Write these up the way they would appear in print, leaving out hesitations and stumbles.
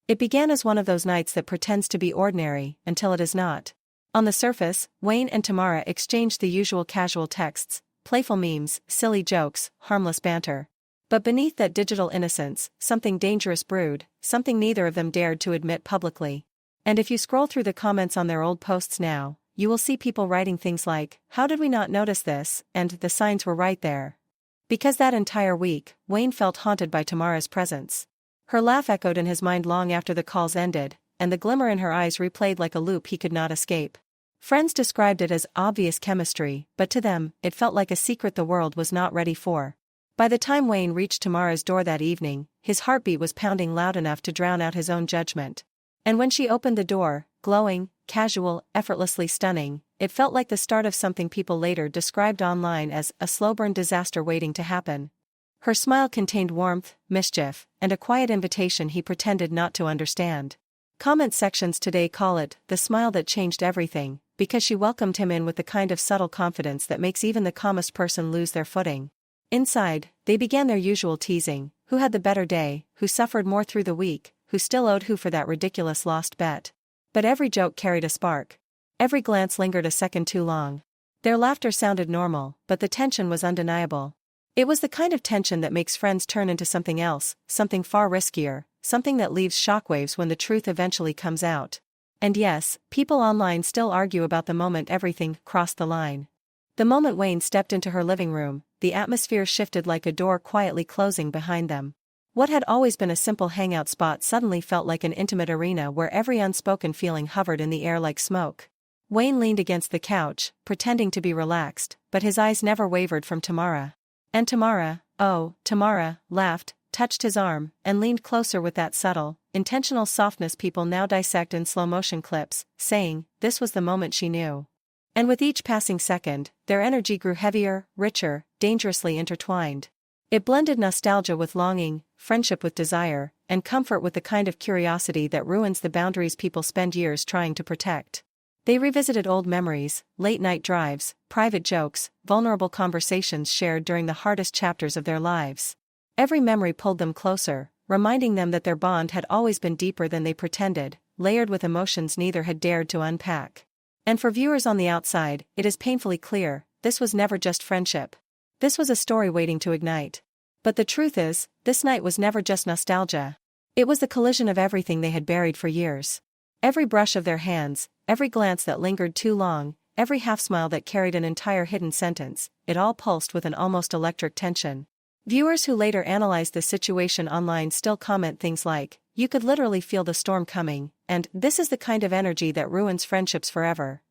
It began as one of those nights that pretends to be ordinary until it is not. On the surface, Wayne and Tamara exchanged the usual casual texts, playful memes, silly jokes, harmless banter. But beneath that digital innocence, something dangerous brewed, something neither of them dared to admit publicly. And if you scroll through the comments on their old posts now, you will see people writing things like, "How did we not notice this?" and "The signs were right there." Because that entire week, Wayne felt haunted by Tamara's presence. Her laugh echoed in his mind long after the calls ended, and the glimmer in her eyes replayed like a loop he could not escape. Friends described it as obvious chemistry, but to them, it felt like a secret the world was not ready for. By the time Wayne reached Tamara's door that evening, his heartbeat was pounding loud enough to drown out his own judgment. And when she opened the door, glowing, casual, effortlessly stunning, it felt like the start of something people later described online as a slow-burn disaster waiting to happen. Her smile contained warmth, mischief, and a quiet invitation he pretended not to understand. Comment sections today call it the smile that changed everything, because she welcomed him in with the kind of subtle confidence that makes even the calmest person lose their footing. Inside, they began their usual teasing: who had the better day, who suffered more through the week, who still owed who for that ridiculous lost bet. But every joke carried a spark. Every glance lingered a second too long. Their laughter sounded normal, but the tension was undeniable. It was the kind of tension that makes friends turn into something else, something far riskier, something that leaves shockwaves when the truth eventually comes out. And yes, people online still argue about the moment everything crossed the line. The moment Wayne stepped into her living room, the atmosphere shifted like a door quietly closing behind them. What had always been a simple hangout spot suddenly felt like an intimate arena where every unspoken feeling hovered in the air like smoke. Wayne leaned against the couch, pretending to be relaxed, but his eyes never wavered from Tamara. And Tamara, laughed, touched his arm, and leaned closer with that subtle, intentional softness people now dissect in slow-motion clips, saying, this was the moment she knew. And with each passing second, their energy grew heavier, richer, dangerously intertwined. It blended nostalgia with longing, friendship with desire, and comfort with the kind of curiosity that ruins the boundaries people spend years trying to protect. They revisited old memories, late-night drives, private jokes, vulnerable conversations shared during the hardest chapters of their lives. Every memory pulled them closer, reminding them that their bond had always been deeper than they pretended, layered with emotions neither had dared to unpack. And for viewers on the outside, it is painfully clear, this was never just friendship. This was a story waiting to ignite. But the truth is, this night was never just nostalgia. It was the collision of everything they had buried for years. Every brush of their hands, every glance that lingered too long, every half-smile that carried an entire hidden sentence, it all pulsed with an almost electric tension. Viewers who later analyzed the situation online still comment things like, "You could literally feel the storm coming," and "This is the kind of energy that ruins friendships forever."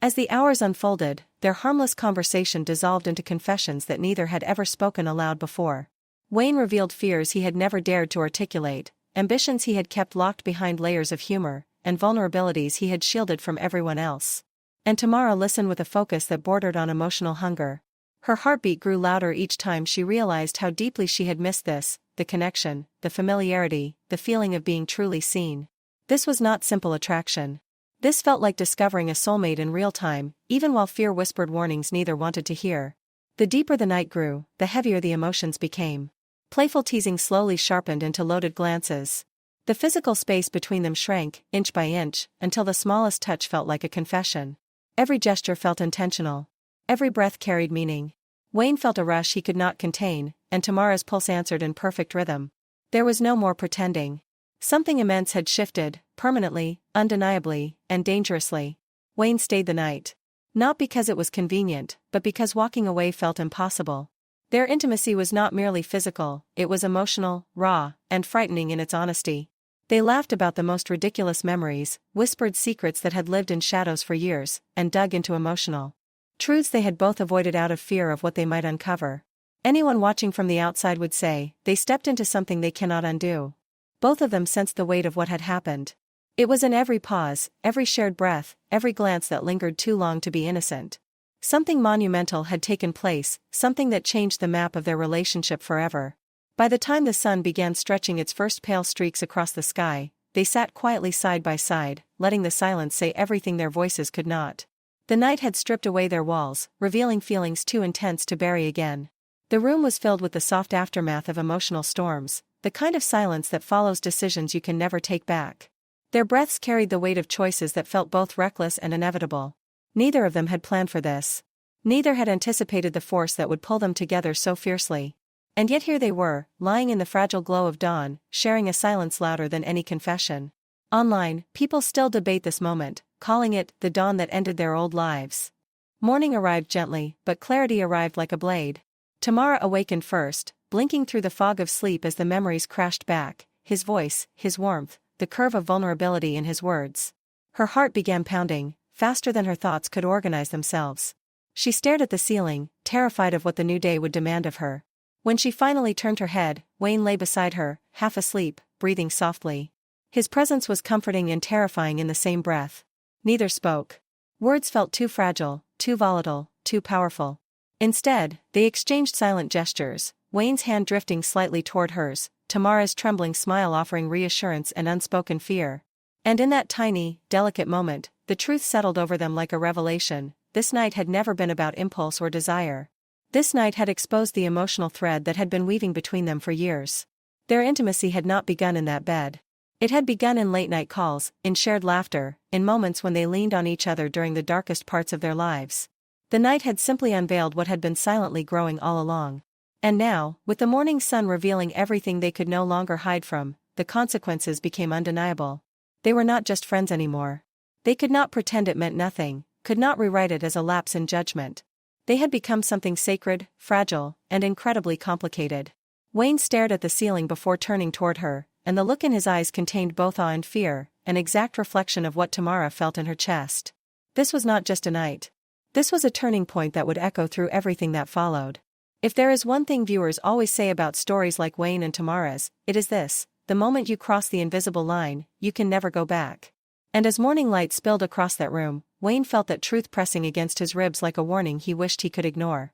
As the hours unfolded, their harmless conversation dissolved into confessions that neither had ever spoken aloud before. Wayne revealed fears he had never dared to articulate, ambitions he had kept locked behind layers of humor, and vulnerabilities he had shielded from everyone else. And Tamara listened with a focus that bordered on emotional hunger. Her heartbeat grew louder each time she realized how deeply she had missed this, the connection, the familiarity, the feeling of being truly seen. This was not simple attraction. This felt like discovering a soulmate in real time, even while fear whispered warnings neither wanted to hear. The deeper the night grew, the heavier the emotions became. Playful teasing slowly sharpened into loaded glances. The physical space between them shrank, inch by inch, until the smallest touch felt like a confession. Every gesture felt intentional. Every breath carried meaning. Wayne felt a rush he could not contain, and Tamara's pulse answered in perfect rhythm. There was no more pretending. Something immense had shifted, permanently, undeniably, and dangerously. Wayne stayed the night. Not because it was convenient, but because walking away felt impossible. Their intimacy was not merely physical, it was emotional, raw, and frightening in its honesty. They laughed about the most ridiculous memories, whispered secrets that had lived in shadows for years, and dug into emotional truths they had both avoided out of fear of what they might uncover. Anyone watching from the outside would say, they stepped into something they cannot undo. Both of them sensed the weight of what had happened. It was in every pause, every shared breath, every glance that lingered too long to be innocent. Something monumental had taken place, something that changed the map of their relationship forever. By the time the sun began stretching its first pale streaks across the sky, they sat quietly side by side, letting the silence say everything their voices could not. The night had stripped away their walls, revealing feelings too intense to bury again. The room was filled with the soft aftermath of emotional storms, the kind of silence that follows decisions you can never take back. Their breaths carried the weight of choices that felt both reckless and inevitable. Neither of them had planned for this. Neither had anticipated the force that would pull them together so fiercely. And yet here they were, lying in the fragile glow of dawn, sharing a silence louder than any confession. Online, people still debate this moment, calling it the dawn that ended their old lives. Morning arrived gently, but clarity arrived like a blade. Tamara awakened first, blinking through the fog of sleep as the memories crashed back, his voice, his warmth, the curve of vulnerability in his words. Her heart began pounding, faster than her thoughts could organize themselves. She stared at the ceiling, terrified of what the new day would demand of her. When she finally turned her head, Wayne lay beside her, half asleep, breathing softly. His presence was comforting and terrifying in the same breath. Neither spoke. Words felt too fragile, too volatile, too powerful. Instead, they exchanged silent gestures, Wayne's hand drifting slightly toward hers, Tamara's trembling smile offering reassurance and unspoken fear. And in that tiny, delicate moment, the truth settled over them like a revelation. This night had never been about impulse or desire. This night had exposed the emotional thread that had been weaving between them for years. Their intimacy had not begun in that bed. It had begun in late-night calls, in shared laughter, in moments when they leaned on each other during the darkest parts of their lives. The night had simply unveiled what had been silently growing all along. And now, with the morning sun revealing everything they could no longer hide from, the consequences became undeniable. They were not just friends anymore. They could not pretend it meant nothing, could not rewrite it as a lapse in judgment. They had become something sacred, fragile, and incredibly complicated. Wayne stared at the ceiling before turning toward her, and the look in his eyes contained both awe and fear, an exact reflection of what Tamara felt in her chest. This was not just a night. This was a turning point that would echo through everything that followed. If there is one thing viewers always say about stories like Wayne and Tamara's, it is this: the moment you cross the invisible line, you can never go back. And as morning light spilled across that room, Wayne felt that truth pressing against his ribs like a warning he wished he could ignore.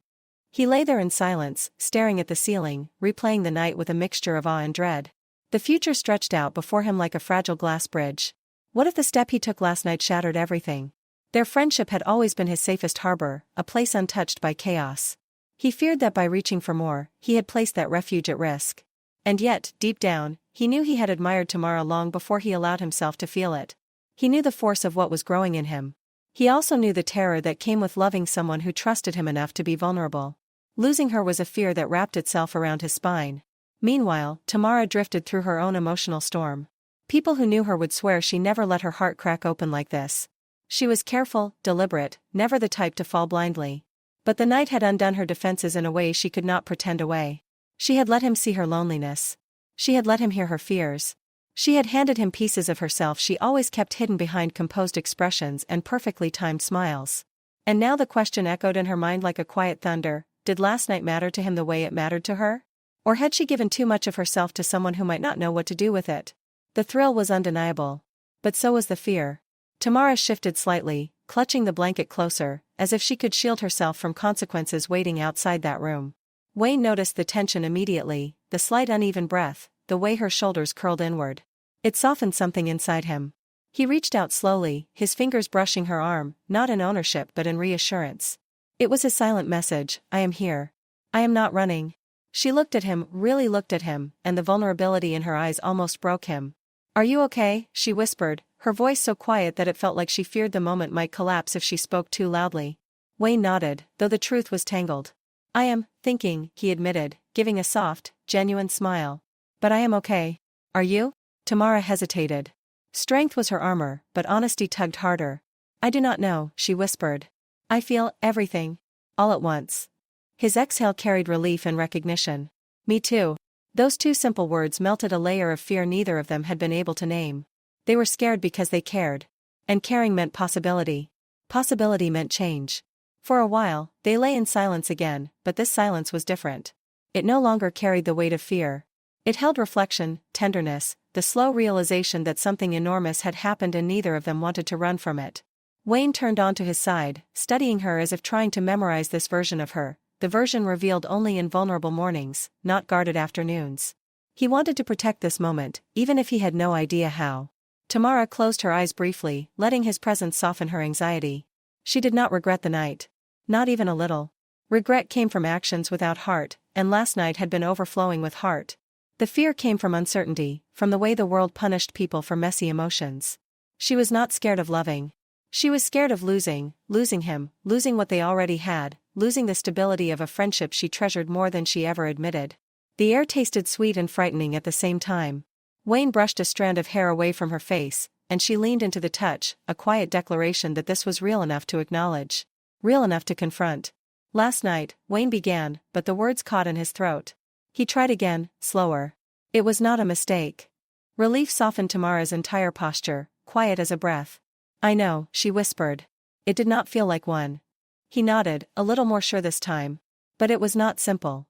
He lay there in silence, staring at the ceiling, replaying the night with a mixture of awe and dread. The future stretched out before him like a fragile glass bridge. What if the step he took last night shattered everything? Their friendship had always been his safest harbor, a place untouched by chaos. He feared that by reaching for more, he had placed that refuge at risk. And yet, deep down, he knew he had admired Tamara long before he allowed himself to feel it. He knew the force of what was growing in him. He also knew the terror that came with loving someone who trusted him enough to be vulnerable. Losing her was a fear that wrapped itself around his spine. Meanwhile, Tamara drifted through her own emotional storm. People who knew her would swear she never let her heart crack open like this. She was careful, deliberate, never the type to fall blindly. But the night had undone her defenses in a way she could not pretend away. She had let him see her loneliness. She had let him hear her fears. She had handed him pieces of herself she always kept hidden behind composed expressions and perfectly timed smiles. And now the question echoed in her mind like a quiet thunder: did last night matter to him the way it mattered to her? Or had she given too much of herself to someone who might not know what to do with it? The thrill was undeniable. But so was the fear. Tamara shifted slightly, clutching the blanket closer, as if she could shield herself from consequences waiting outside that room. Wayne noticed the tension immediately, the slight uneven breath, the way her shoulders curled inward. It softened something inside him. He reached out slowly, his fingers brushing her arm, not in ownership but in reassurance. It was his silent message: I am here. I am not running. She looked at him, really looked at him, and the vulnerability in her eyes almost broke him. Are you okay? She whispered, her voice so quiet that it felt like she feared the moment might collapse if she spoke too loudly. Wayne nodded, though the truth was tangled. I am thinking, he admitted, giving a soft, genuine smile. But I am okay. Are you? Tamara hesitated. Strength was her armor, but honesty tugged harder. I do not know, she whispered. I feel everything. All at once. His exhale carried relief and recognition. Me too. Those two simple words melted a layer of fear neither of them had been able to name. They were scared because they cared. And caring meant possibility. Possibility meant change. For a while, they lay in silence again, but this silence was different. It no longer carried the weight of fear. It held reflection, tenderness, the slow realization that something enormous had happened and neither of them wanted to run from it. Wayne turned onto his side, studying her as if trying to memorize this version of her, the version revealed only in vulnerable mornings, not guarded afternoons. He wanted to protect this moment, even if he had no idea how. Tamara closed her eyes briefly, letting his presence soften her anxiety. She did not regret the night. Not even a little. Regret came from actions without heart, and last night had been overflowing with heart. The fear came from uncertainty, from the way the world punished people for messy emotions. She was not scared of loving. She was scared of losing him, losing what they already had, losing the stability of a friendship she treasured more than she ever admitted. The air tasted sweet and frightening at the same time. Wayne brushed a strand of hair away from her face, and she leaned into the touch, a quiet declaration that this was real enough to acknowledge. Real enough to confront. Last night, Wayne began, but the words caught in his throat. He tried again, slower. It was not a mistake. Relief softened Tamara's entire posture, quiet as a breath. I know, she whispered. It did not feel like one. He nodded, a little more sure this time. But it was not simple.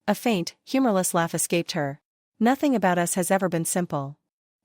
A faint, humorless laugh escaped her. Nothing about us has ever been simple.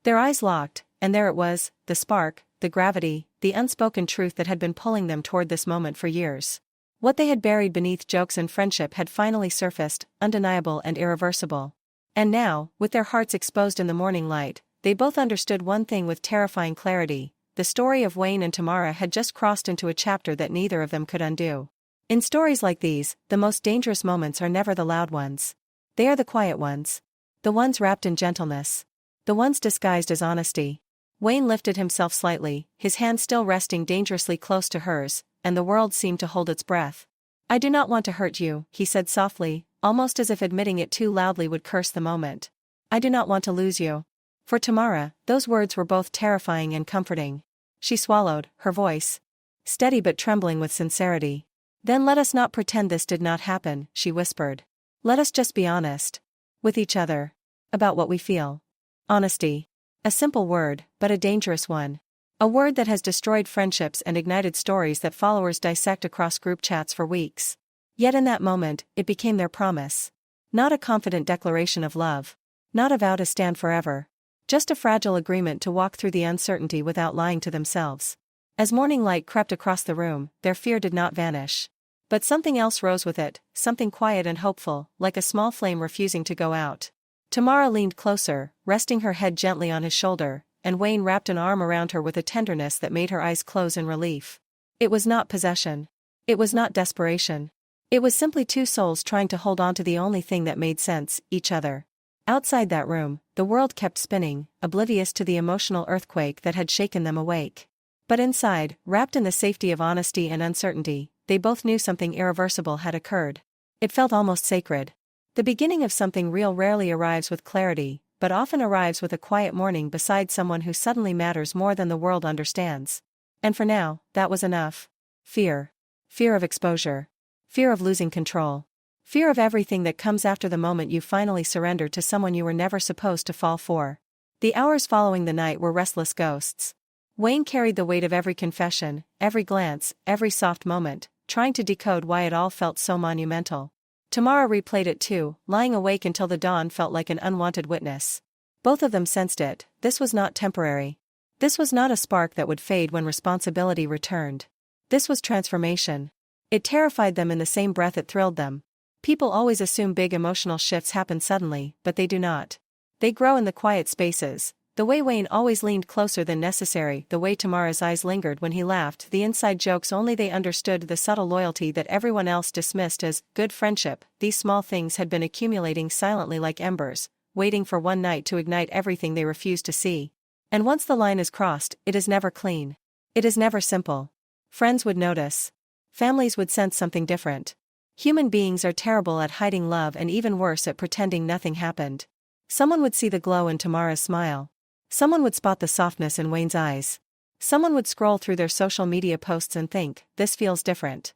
Their eyes locked, and there it was, the spark, the gravity, the unspoken truth that had been pulling them toward this moment for years. What they had buried beneath jokes and friendship had finally surfaced, undeniable and irreversible. And now, with their hearts exposed in the morning light, they both understood one thing with terrifying clarity: the story of Wayne and Tamara had just crossed into a chapter that neither of them could undo. In stories like these, the most dangerous moments are never the loud ones. They are the quiet ones. The ones wrapped in gentleness. The ones disguised as honesty. Wayne lifted himself slightly, his hand still resting dangerously close to hers, and the world seemed to hold its breath. I do not want to hurt you, he said softly, almost as if admitting it too loudly would curse the moment. I do not want to lose you. For Tamara, those words were both terrifying and comforting. She swallowed, her voice steady but trembling with sincerity. Then let us not pretend this did not happen, she whispered. Let us just be honest. With each other. About what we feel. Honesty. A simple word, but a dangerous one. A word that has destroyed friendships and ignited stories that followers dissect across group chats for weeks. Yet in that moment, it became their promise. Not a confident declaration of love. Not a vow to stand forever. Just a fragile agreement to walk through the uncertainty without lying to themselves. As morning light crept across the room, their fear did not vanish. But something else rose with it, something quiet and hopeful, like a small flame refusing to go out. Tamara leaned closer, resting her head gently on his shoulder, and Wayne wrapped an arm around her with a tenderness that made her eyes close in relief. It was not possession. It was not desperation. It was simply two souls trying to hold on to the only thing that made sense, each other. Outside that room, the world kept spinning, oblivious to the emotional earthquake that had shaken them awake. But inside, wrapped in the safety of honesty and uncertainty, they both knew something irreversible had occurred. It felt almost sacred. The beginning of something real rarely arrives with clarity, but often arrives with a quiet morning beside someone who suddenly matters more than the world understands. And for now, that was enough. Fear. Fear of exposure. Fear of losing control. Fear of everything that comes after the moment you finally surrender to someone you were never supposed to fall for. The hours following the night were restless ghosts. Wayne carried the weight of every confession, every glance, every soft moment, trying to decode why it all felt so monumental. Tamara replayed it too, lying awake until the dawn felt like an unwanted witness. Both of them sensed it. This was not temporary. This was not a spark that would fade when responsibility returned. This was transformation. It terrified them in the same breath it thrilled them. People always assume big emotional shifts happen suddenly, but they do not. They grow in the quiet spaces. The way Wayne always leaned closer than necessary, the way Tamara's eyes lingered when he laughed, the inside jokes only they understood, the subtle loyalty that everyone else dismissed as good friendship. These small things had been accumulating silently like embers, waiting for one night to ignite everything they refused to see. And once the line is crossed, it is never clean. It is never simple. Friends would notice. Families would sense something different. Human beings are terrible at hiding love and even worse at pretending nothing happened. Someone would see the glow in Tamara's smile. Someone would spot the softness in Wayne's eyes. Someone would scroll through their social media posts and think, this feels different.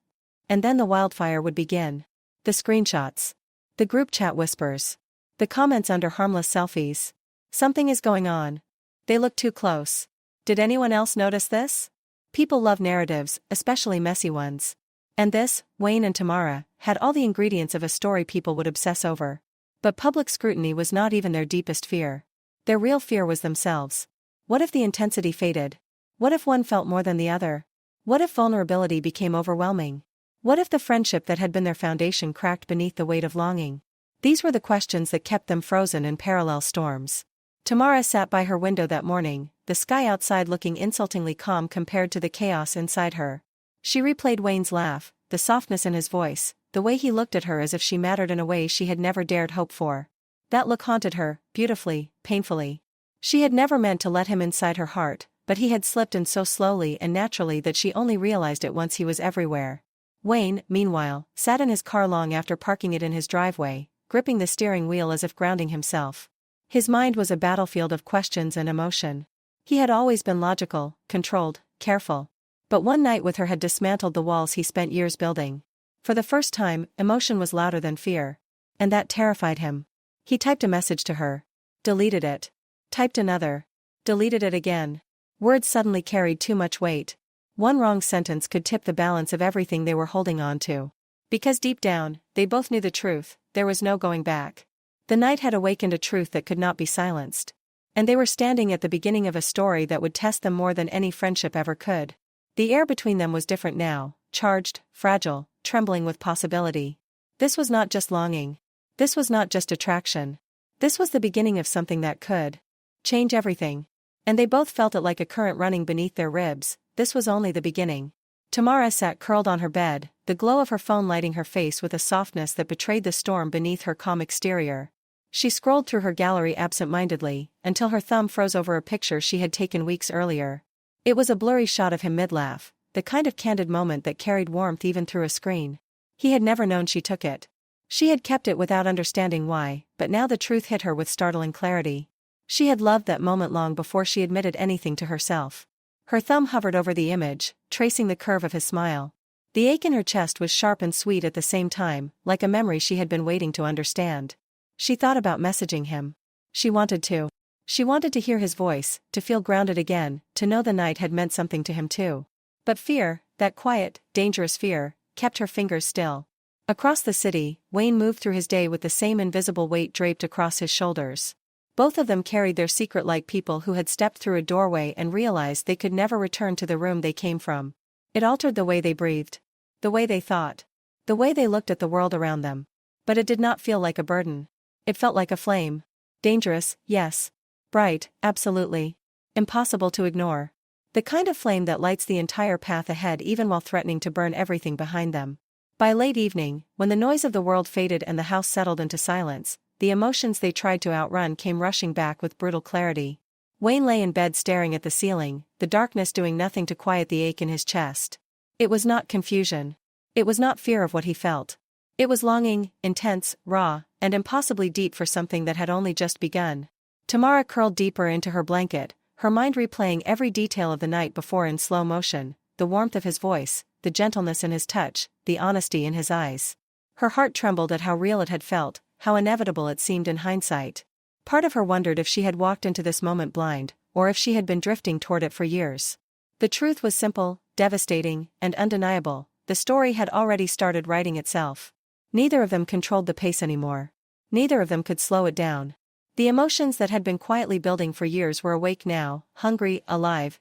And then the wildfire would begin. The screenshots. The group chat whispers. The comments under harmless selfies. Something is going on. They look too close. Did anyone else notice this? People love narratives, especially messy ones. And this, Wayne and Tamara, had all the ingredients of a story people would obsess over. But public scrutiny was not even their deepest fear. Their real fear was themselves. What if the intensity faded? What if one felt more than the other? What if vulnerability became overwhelming? What if the friendship that had been their foundation cracked beneath the weight of longing? These were the questions that kept them frozen in parallel storms. Tamara sat by her window that morning, the sky outside looking insultingly calm compared to the chaos inside her. She replayed Wayne's laugh, the softness in his voice, the way he looked at her as if she mattered in a way she had never dared hope for. That look haunted her, beautifully, painfully. She had never meant to let him inside her heart, but he had slipped in so slowly and naturally that she only realized it once he was everywhere. Wayne, meanwhile, sat in his car long after parking it in his driveway, gripping the steering wheel as if grounding himself. His mind was a battlefield of questions and emotion. He had always been logical, controlled, careful. But one night with her had dismantled the walls he spent years building. For the first time, emotion was louder than fear. And that terrified him. He typed a message to her. Deleted it. Typed another. Deleted it again. Words suddenly carried too much weight. One wrong sentence could tip the balance of everything they were holding on to. Because deep down, they both knew the truth, there was no going back. The night had awakened a truth that could not be silenced. And they were standing at the beginning of a story that would test them more than any friendship ever could. The air between them was different now, charged, fragile, trembling with possibility. This was not just longing. This was not just attraction. This was the beginning of something that could change everything. And they both felt it like a current running beneath their ribs. This was only the beginning. Tamara sat curled on her bed, the glow of her phone lighting her face with a softness that betrayed the storm beneath her calm exterior. She scrolled through her gallery absent-mindedly, until her thumb froze over a picture she had taken weeks earlier. It was a blurry shot of him mid-laugh, the kind of candid moment that carried warmth even through a screen. He had never known she took it. She had kept it without understanding why, but now the truth hit her with startling clarity. She had loved that moment long before she admitted anything to herself. Her thumb hovered over the image, tracing the curve of his smile. The ache in her chest was sharp and sweet at the same time, like a memory she had been waiting to understand. She thought about messaging him. She wanted to. She wanted to hear his voice, to feel grounded again, to know the night had meant something to him too. But fear, that quiet, dangerous fear, kept her fingers still. Across the city, Wayne moved through his day with the same invisible weight draped across his shoulders. Both of them carried their secret like people who had stepped through a doorway and realized they could never return to the room they came from. It altered the way they breathed. The way they thought. The way they looked at the world around them. But it did not feel like a burden. It felt like a flame. Dangerous, yes. Bright, absolutely. Impossible to ignore. The kind of flame that lights the entire path ahead even while threatening to burn everything behind them. By late evening, when the noise of the world faded and the house settled into silence, the emotions they tried to outrun came rushing back with brutal clarity. Wayne lay in bed staring at the ceiling, the darkness doing nothing to quiet the ache in his chest. It was not confusion. It was not fear of what he felt. It was longing, intense, raw, and impossibly deep for something that had only just begun. Tamara curled deeper into her blanket, her mind replaying every detail of the night before in slow motion, the warmth of his voice, the gentleness in his touch, the honesty in his eyes. Her heart trembled at how real it had felt, how inevitable it seemed in hindsight. Part of her wondered if she had walked into this moment blind, or if she had been drifting toward it for years. The truth was simple, devastating, and undeniable. The story had already started writing itself. Neither of them controlled the pace anymore. Neither of them could slow it down. The emotions that had been quietly building for years were awake now, hungry, alive,